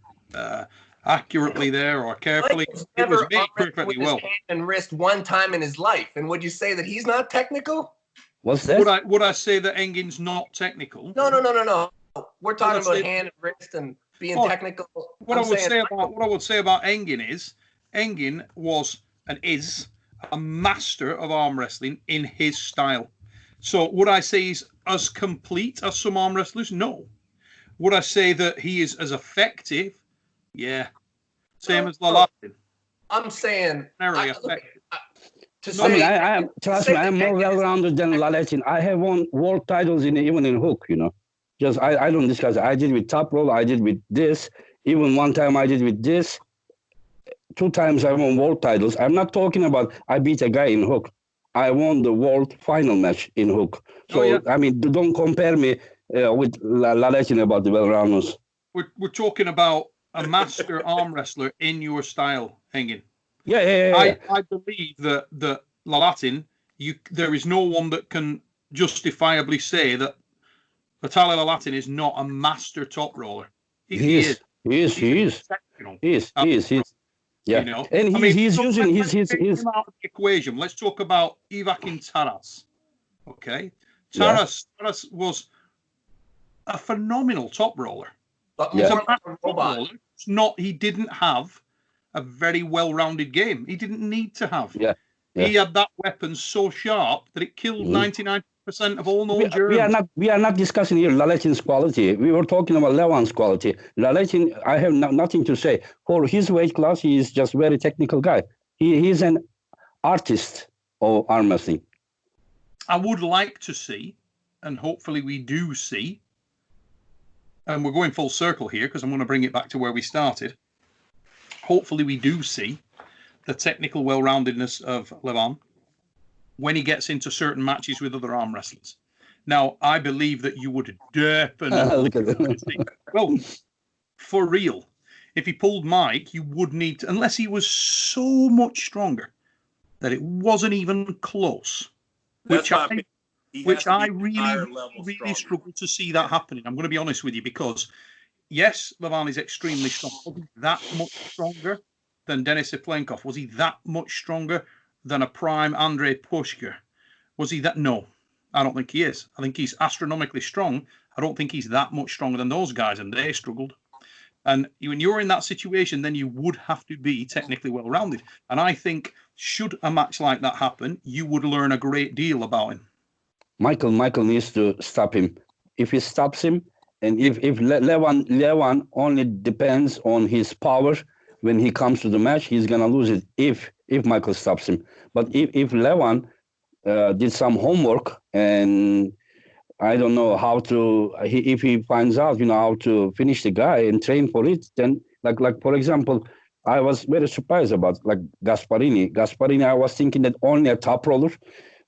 accurately there or carefully, it was made perfectly well. Hand and wrist one time in his life, and would you say that he's not technical? What's that? Would I say that Engin's not technical? No. We're talking about hand and wrist and being technical. What I would say about Engin is Engin was and is a master of arm wrestling in his style. So would I say he's as complete as some arm wrestlers? No. Would I say that he is as effective? Yeah. Same as Larratt. I'm saying trust me, I'm more well-rounded than Larratt. I have won world titles even in hook, you know. Just I don't discuss it. I did with top roll, I did with this. Even one time I did with this. 2 times I won world titles. I'm not talking about I beat a guy in hook. I won the world final match in hook. So, I mean, don't compare me with Larratt about the well-rounders. We're talking about a master arm wrestler in your style, Engin. Yeah. I believe that Larratt, there is no one that can justifiably say that Vitaly Larratt is not a master top roller. He is. Yeah, you know? And he's using his out of the equation. Let's talk about Ivakin Taras. Okay, Taras was a phenomenal top roller. He's a master top roller. He didn't have a very well-rounded game. He didn't need to have. Yeah. He had that weapon so sharp that it killed 99% of all known Germans. We are not discussing here Larratt's quality. We were talking about Levan's quality. Larratt, I have nothing to say. For his weight class, he is just very technical guy. He's an artist of arm wrestling. I would like to see, and hopefully we do see, and we're going full circle here because I'm going to bring it back to where we started. Hopefully we do see the technical well-roundedness of Levan when he gets into certain matches with other arm wrestlers. Now, I believe that you would definitely see. Well, for real, if he pulled Mike, you would need to, unless he was so much stronger that it wasn't even close, which I really struggle to see that happening. I'm going to be honest with you because, yes, Levan is extremely strong. Was he that much stronger than Denis Iplenkov? Was he that much stronger than a prime Andrei Pushka? Was he that? No, I don't think he is. I think he's astronomically strong. I don't think he's that much stronger than those guys, and they struggled. And when you're in that situation, then you would have to be technically well-rounded. And I think, should a match like that happen, you would learn a great deal about him. Michael needs to stop him. If he stops him, and if Levan only depends on his power when he comes to the match, he's gonna lose it if Michael stops him. But if Levan did some homework and I don't know how to, if he finds out, how to finish the guy and train for it, then like for example, I was very surprised about like Gasparini. Gasparini, I was thinking that only a top roller.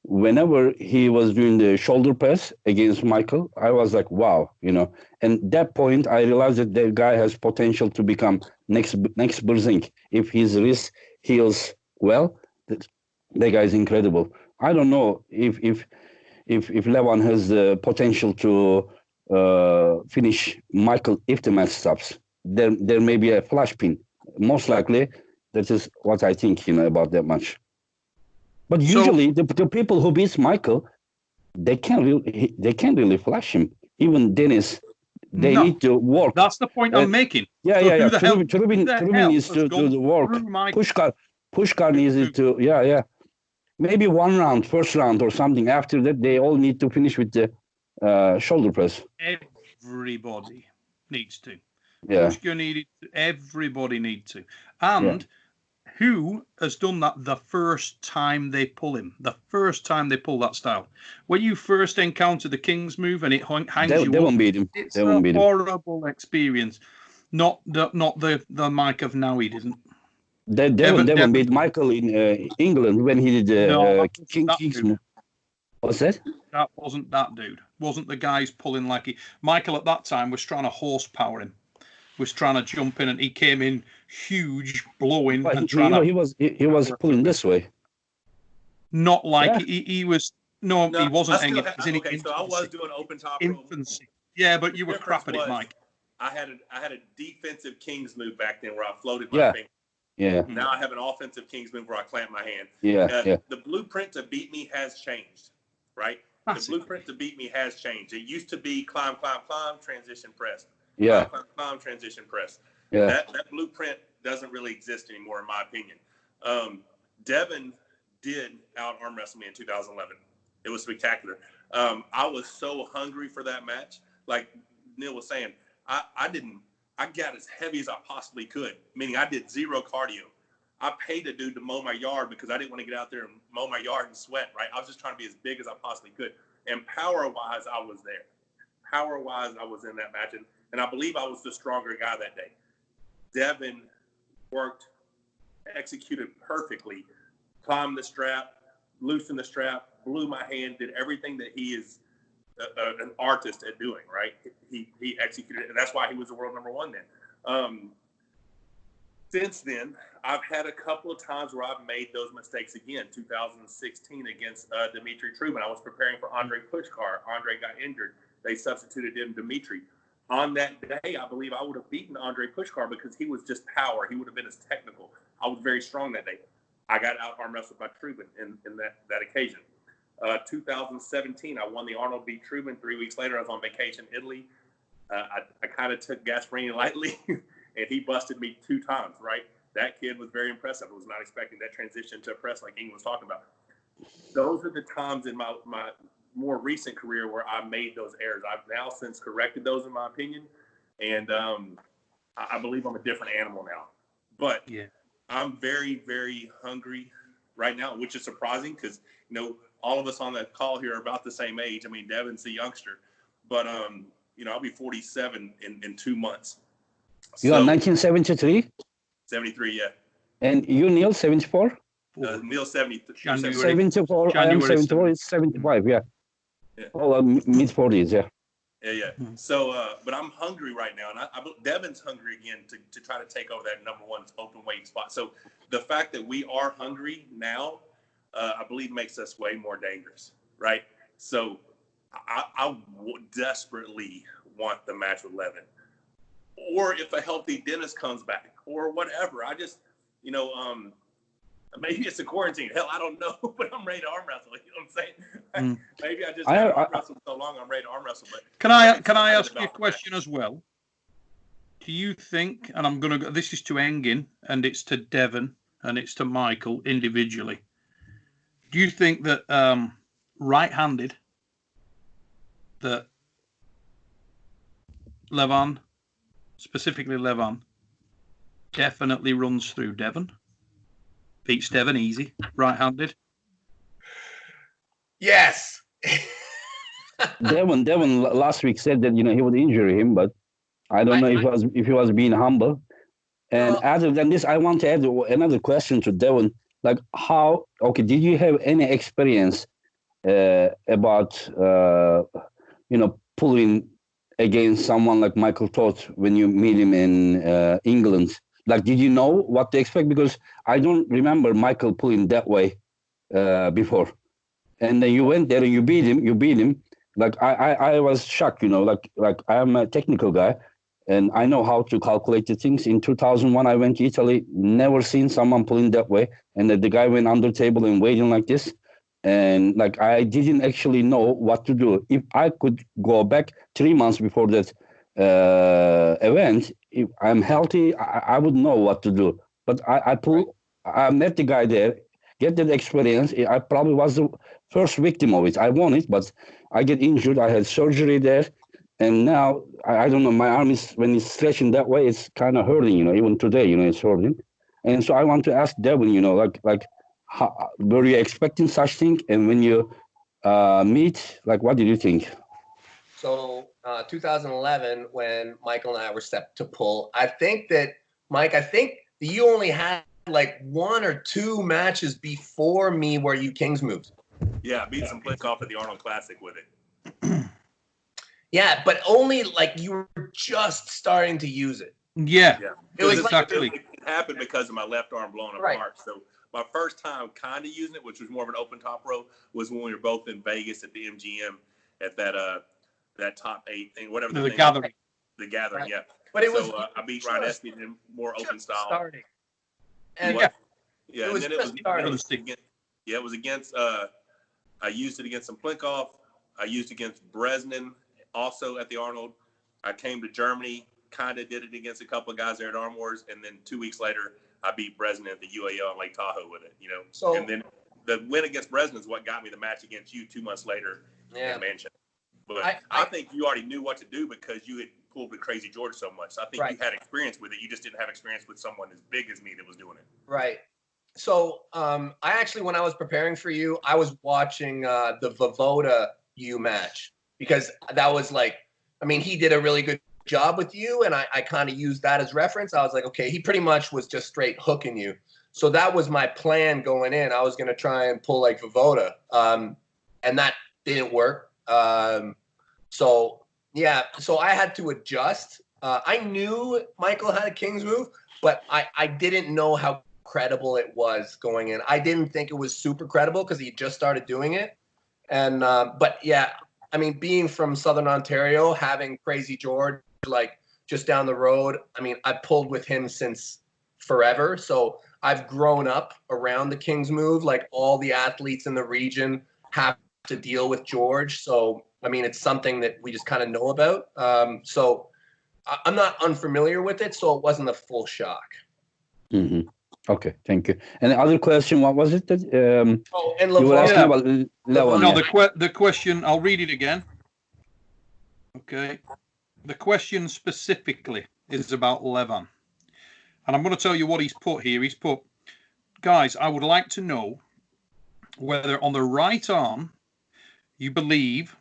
Whenever he was doing the shoulder press against Michael, I was like, wow, And that point, I realized that the guy has potential to become next Brzenk. If his wrist heals well, that guy is incredible. I don't know if Levan has the potential to finish Michael if the match stops. There may be a flash pin. Most likely, that is what I think about that match. But usually, the people who beats Michael, they can't really flash him. Even Dennis, they need to work. That's the point I'm making. Yeah. Trubin needs to do the work. Pushkar needs to. Maybe one round, first round or something. After that, they all need to finish with the shoulder press. Everybody needs to. Yeah. Pushkar needed to. Everybody needs to. And who has done that the first time they pull him? The first time they pull that style. When you first encounter the King's move and it hangs you they up, won't beat him. It's a horrible experience. Not the Mike of now, he didn't. They won't beat Michael in England when he did King's move. What's that? That wasn't that dude. Wasn't the guys pulling like he... Michael at that time was trying to horsepower him. Was trying to jump in, and he came in huge, blowing, well, and trying to. He was pulling this way. Not like he was. No, he wasn't. I still Hanging. okay, so I was doing open top rope. Infancy. Yeah, but you were crap at it, Mike. I had a defensive King's move back then where I floated my finger. Yeah. Now I have an offensive King's move where I clamp my hand. Yeah. The blueprint to beat me has changed, right? The blueprint to beat me has changed. It used to be climb, transition, press. Yeah. Climb, transition, press. Yeah. That blueprint doesn't really exist anymore, in my opinion. Devin did out arm wrestle me in 2011. It was spectacular. I was so hungry for that match. Like Neil was saying, I got as heavy as I possibly could, meaning I did zero cardio. I paid a dude to mow my yard because I didn't want to get out there and mow my yard and sweat, right? I was just trying to be as big as I possibly could. And power-wise, I was there. Power-wise, I was in that match. And I believe I was the stronger guy that day. Devin worked, executed perfectly, climbed the strap, loosened the strap, blew my hand, did everything that he is an artist at doing, right? He executed it, and that's why he was the world number one then. Since then, I've had a couple of times where I've made those mistakes again. 2016 against Dmitry Trubin. I was preparing for Andre Pushkar. Andre got injured. They substituted in Dmitry. On that day, I believe I would have beaten Andre Pushkar because he was just power. He would have been as technical. I was very strong that day. I got out arm wrestled by Trubin in that occasion. 2017, I won the Arnold beat Trubin. 3 weeks later, I was on vacation in Italy. I kind of took Gasparini lightly, and he busted me 2 times, right? That kid was very impressive. I was not expecting that transition to a press like Inge was talking about. Those are the times in my more recent career where I made those errors. I've now since corrected those, in my opinion, and I believe I'm a different animal now. But yeah, I'm very, very hungry right now, which is surprising because, you know, all of us on the call here are about the same age. I mean, Devin's a youngster, but you know, I'll be 47 in 2 months. You are 1973? 73, yeah. And you, Neil, 74? Neil, 73. 74, I am 74, it's 75, yeah. Oh, mid-40s, yeah. Yeah. So, but I'm hungry right now, and Devin's hungry again to try to take over that number 1 open weight spot. So the fact that we are hungry now, I believe makes us way more dangerous, right? So I desperately want the match with Levin. Or if a healthy Dennis comes back, or whatever. I just, you know, maybe it's a quarantine. Hell, I don't know, but I'm ready to arm wrestle. You know what I'm saying? Maybe I just arm wrestled so long, I'm ready to arm wrestle. But can I ask you a question as well? Do you think, and I'm going to go, this is to Engin, and it's to Devin, and it's to Michael individually. Do you think that right-handed, that Levan, specifically Levan, definitely runs through Devin? Beats Devin easy, right-handed? Yes. Devin last week said that, you know, he would injure him, but I don't know if he was being humble. And other than this, I want to add another question to Devin. Like, did you have any experience about, you know, pulling against someone like Michael Todd when you meet him in England? Like, did you know what to expect? Because I don't remember Michael pulling that way before. And then you went there and you beat him. Like, I was shocked, you know, like I am a technical guy and I know how to calculate the things. In 2001, I went to Italy, never seen someone pulling that way. And the guy went under table and waiting like this. And like, I didn't actually know what to do. If I could go back 3 months before that event, if I'm healthy, I would know what to do. But I met the guy there, get that experience. I probably was the first victim of it. I won it, but I get injured. I had surgery there. And now, I don't know, my arm is, when it's stretching that way, it's kind of hurting, you know, even today, you know, it's hurting. And so I want to ask Devin, you know, like how, were you expecting such thing? And when you meet, like, what did you think? So 2011, when Michael and I were set to pull, I think that you only had like 1 or 2 matches before me where you Kings moved. Yeah, I beat some Blitz off at the Arnold Classic with it. Yeah, but only like you were just starting to use it. Yeah. It was exactly. happened because of my left arm blowing apart. So my first time kind of using it, which was more of an open top rope, was when we were both in Vegas at the MGM at that top 8 thing, whatever the gathering. The gathering, right. Yeah. But it was I beat Ryan Espy in more open style. Starting. And yeah, it and was then it was starting. it was against I used it against some Plinkoff. I used it against Bresnan also at the Arnold. I came to Germany, kind of did it against a couple of guys there at Arm Wars, and then 2 weeks later, I beat Bresnan at the U.A.L in Lake Tahoe with it, So, and then the win against Bresnan is what got me the match against you 2 months later in Manchester. But I think you already knew what to do because you had pulled with Crazy George so much. So I think you had experience with it. You just didn't have experience with someone as big as me that was doing it. Right. So I actually, when I was preparing for you, I was watching the Vavoda U match because that was he did a really good job with you, and I kind of used that as reference. I was like, okay, he pretty much was just straight hooking you. So that was my plan going in. I was going to try and pull like Vavoda, and that didn't work. So I had to adjust. I knew Michael had a King's move, but I didn't know how credible it was going in. I didn't think it was super credible because he just started doing it. And but yeah, I mean, being from Southern Ontario, having Crazy George just down the road, I mean, I pulled with him since forever. So I've grown up around the King's move. Like all the athletes in the region have to deal with George. So I mean, it's something that we just kind of know about. So I'm not unfamiliar with it, so it wasn't a full shock. Mm-hmm. Okay, thank you. And the other question, what was it? That, and you were asking about Levon. No, the question, I'll read it again. Okay. The question specifically is about Levon. And I'm going to tell you what he's put here. He's put, guys, I would like to know whether on the right arm you believe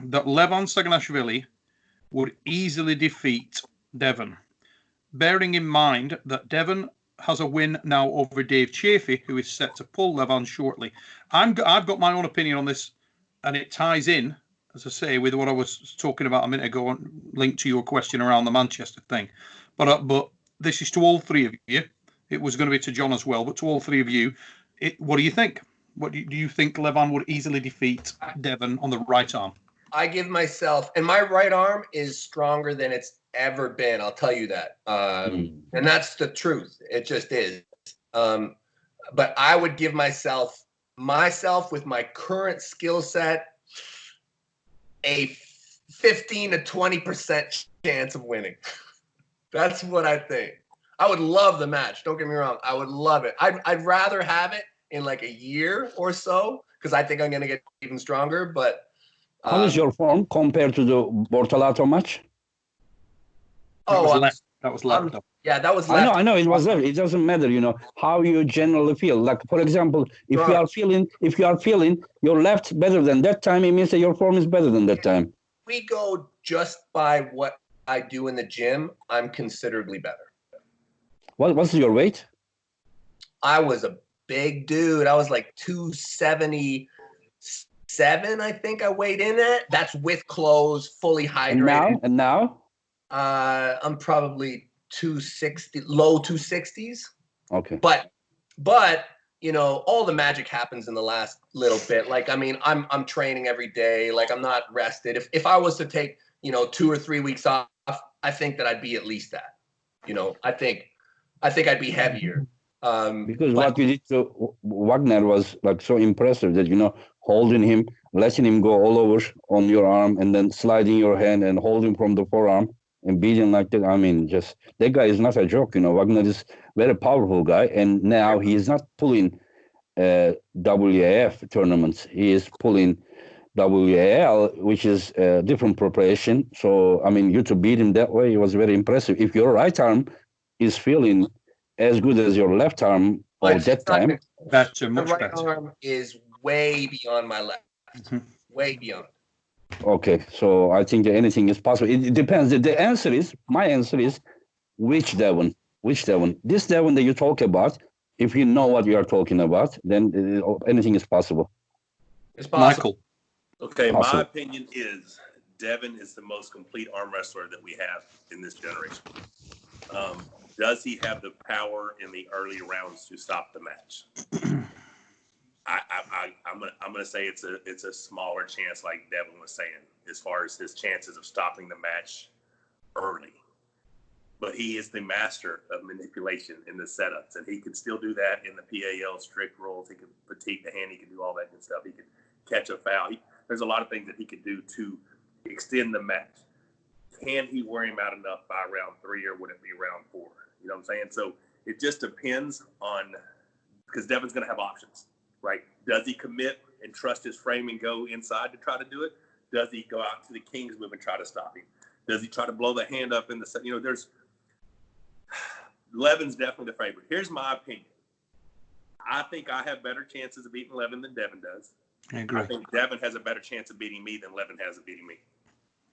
that Levon Saginashvili would easily defeat Devon, bearing in mind that Devon has a win now over Dave Chafee, who is set to pull Levon shortly. I've got my own opinion on this, and it ties in, as I say, with what I was talking about a minute ago, and linked to your question around the Manchester thing. But this is to all three of you. It was going to be to John as well, but to all three of you, what do you think? What do you think Levon would easily defeat Devon on the right arm? I give myself, and my right arm is stronger than it's ever been. I'll tell you that. And that's the truth. It just is. But I would give myself with my current skill set, a 15 to 20% chance of winning. That's what I think. I would love the match. Don't get me wrong. I would love it. I'd rather have it in like a year or so because I think I'm going to get even stronger. But how is your form compared to the Bortolato match? That was left. Yeah, that was left. I know it was left. It doesn't matter, how you generally feel. Like, for example, if you are feeling your left better than that time, it means that your form is better than that time. We go just by what I do in the gym, I'm considerably better. What's your weight? I was a big dude. I was like 277, I think I weighed in at. That's with clothes, fully hydrated. And now? I'm probably 260, low 260s. Okay. But all the magic happens in the last little bit. Like, I mean, I'm training every day. Like, I'm not rested. If I was to take, 2 or 3 weeks off, I think that I'd be at least that. I think I'd be heavier. Because what you did to Wagner was like so impressive that, holding him, letting him go all over on your arm and then sliding your hand and holding from the forearm and beating like that. I mean, just that guy is not a joke. Wagner is very powerful guy. And now he is not pulling WAF tournaments. He is pulling W.A.L, which is a different preparation. So, I mean, you to beat him that way, it was very impressive. If your right arm is feeling as good as your left arm all that time, better, my much right better. arm is way beyond my left. Way beyond. Okay, so I think that anything is possible. It depends. My answer is, which Devon? Which Devon? This Devon that you talk about, if you know what you are talking about, then anything is possible. It's possible. Michael. Okay, my opinion is Devon is the most complete arm wrestler that we have in this generation. Does he have the power in the early rounds to stop the match? I'm gonna say it's a smaller chance, like Devin was saying, as far as his chances of stopping the match early. But he is the master of manipulation in the setups, and he could still do that in the PAL strict rules. He could fatigue the hand. He could do all that good stuff. He could catch a foul. There's a lot of things that he could do to extend the match. Can he wear him out enough by round 3, or would it be round 4? You know what I'm saying? So it just depends on, because Devin's going to have options, right? Does he commit and trust his frame and go inside to try to do it? Does he go out to the King's move and try to stop him? Does he try to blow the hand up in the, there's, Levin's definitely the favorite. Here's my opinion. I think I have better chances of beating Levin than Devin does. I agree. I think Devin has a better chance of beating me than Levin has of beating me.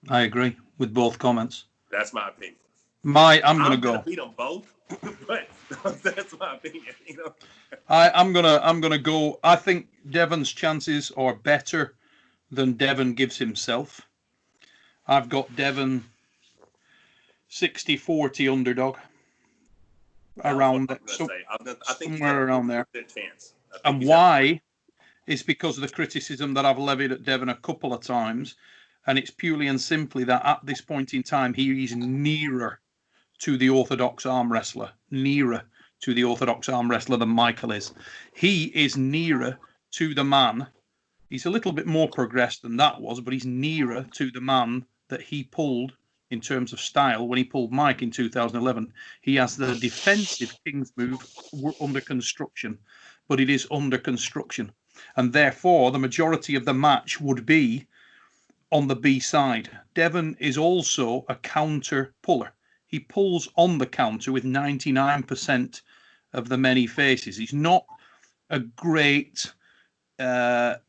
I agree with both comments. That's my opinion. I'm going to go. Beat them both, but that's my opinion. I'm gonna go. I think Devin's chances are better than Devin gives himself. I've got Devin 60-40 underdog. Around it. So, I think somewhere around there. Chance. And why is because of the criticism that I've levied at Devin a couple of times. And it's purely and simply that at this point in time, he is nearer to the orthodox arm wrestler, than Michael is. He is nearer to the man. He's a little bit more progressed than that was, but he's nearer to the man that he pulled in terms of style when he pulled Mike in 2011. He has the defensive King's move under construction, but it is under construction. And therefore, the majority of the match would be on the B side. Devin is also a counter puller. He pulls on the counter with 99% of the many faces. He's not a great A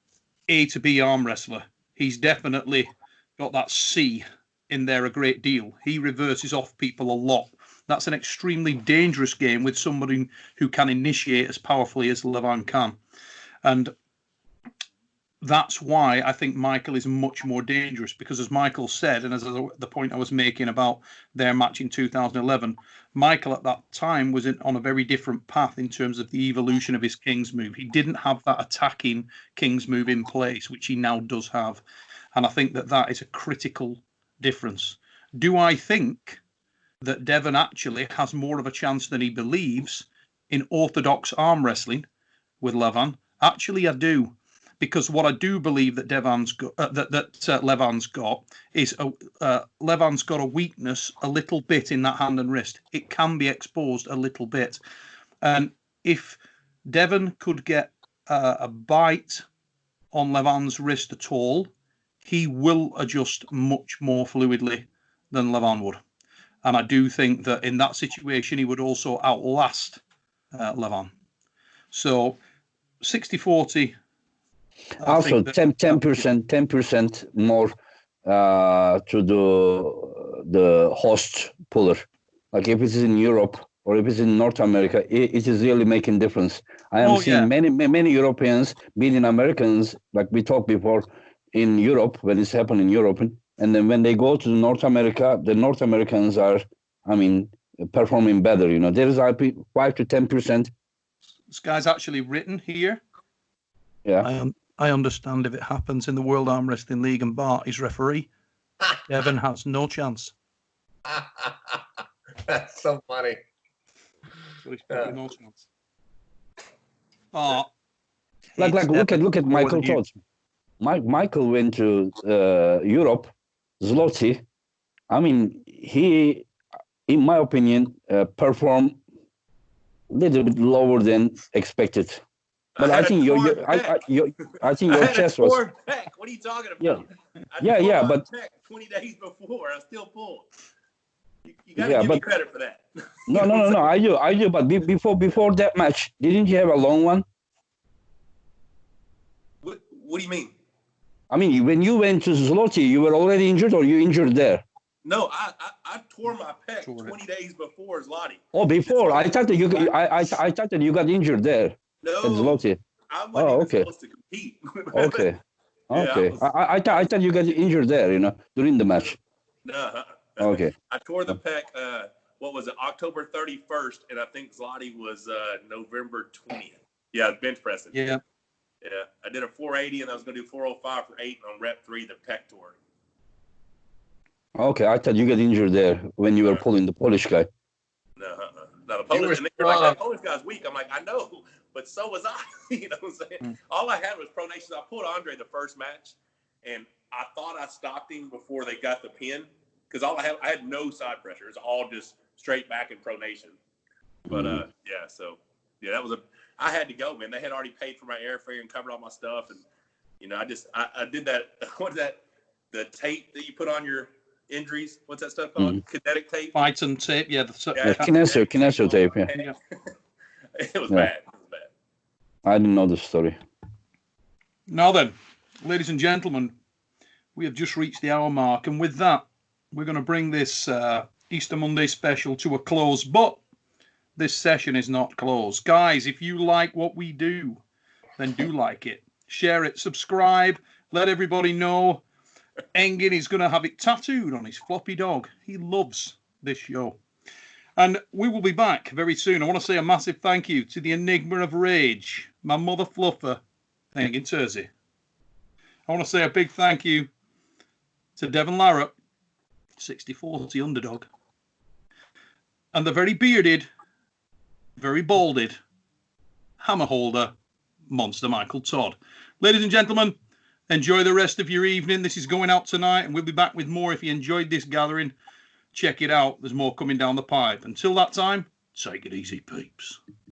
to B arm wrestler. He's definitely got that C in there a great deal. He reverses off people a lot. That's an extremely dangerous game with somebody who can initiate as powerfully as Levan can. And that's why I think Michael is much more dangerous, because as Michael said, and as the point I was making about their match in 2011, Michael at that time was on a very different path in terms of the evolution of his King's move. He didn't have that attacking King's move in place, which he now does have. And I think that is a critical difference. Do I think that Devin actually has more of a chance than he believes in orthodox arm wrestling with Levan? Actually, I do. Because what I do believe that Levan's got is Levan's got a weakness a little bit in that hand and wrist. It can be exposed a little bit, and if Devin could get a bite on Levan's wrist at all, he will adjust much more fluidly than Levan would, and I do think that in that situation he would also outlast Levan. So 60-40. Also, 10% more to the host puller. Like if it's in Europe or if it's in North America, it is really making difference. I am seeing many Europeans beating Americans, like we talked before, in Europe, when it's happened in Europe. And then when they go to North America, the North Americans are, performing better. There is 5 to 10%. This guy's actually written here. Yeah. I understand if it happens in the World Arm Wrestling League and Bart is referee, Devin has no chance. That's so funny. So he's probably no chance. Bart. Look at Michael Todd. Michael went to Europe, Zloty. He, in my opinion, performed a little bit lower than expected. But I think your chest was. Pec. What are you talking about? Yeah, but pec 20 days before, I still pulled. You got to give me credit for that. No. I do. But before that match, didn't you have a long one? What do you mean? When you went to Zloty, you were already injured, or you injured there? No, I tore my pec 20 days before Zloty. Oh, before. I thought that you got injured there. No, I wasn't even supposed to compete. Okay. I thought you got injured there, during the match. No. Okay. I tore the pec. what was it, October 31st, and I think Zloty was November 20th. Yeah, bench pressing. Yeah. Yeah, I did a 480, and I was going to do 405 for 8 on rep 3, the pec tour. Okay, I thought you got injured there when you were pulling the Polish guy. No, not a Polish. And they're like, that Polish guy's weak. I'm like, I know, but so was I. You know what I'm saying? All I had was pronations. I pulled Andre the first match, and I thought I stopped him before they got the pin because I had no side pressure. It's all just straight back and pronation. But yeah, so yeah, that was I had to go, man. They had already paid for my airfare and covered all my stuff, and you know, I did that. What is that? The tape that you put on your injuries. What's that stuff called? Kinetic tape. Phyton tape. Yeah. Kineso tape. Yeah. It was bad. It was bad. I didn't know the story. Now then, ladies and gentlemen, we have just reached the hour mark, and with that, we're going to bring this Easter Monday special to a close. But this session is not closed, guys. If you like what we do, then do like it, share it, subscribe, let everybody know. Engin is going to have it tattooed on his floppy dog. He loves this show. And we will be back very soon. I want to say a massive thank you to the Enigma of Rage, my mother fluffer, Engin Terzi. I want to say a big thank you to Devon Larratt, 60-40 underdog. And the very bearded, very balded, hammer holder, Monster Michael Todd. Ladies and gentlemen, enjoy the rest of your evening. This is going out tonight, and we'll be back with more. If you enjoyed this gathering, check it out. There's more coming down the pipe. Until that time, take it easy, peeps.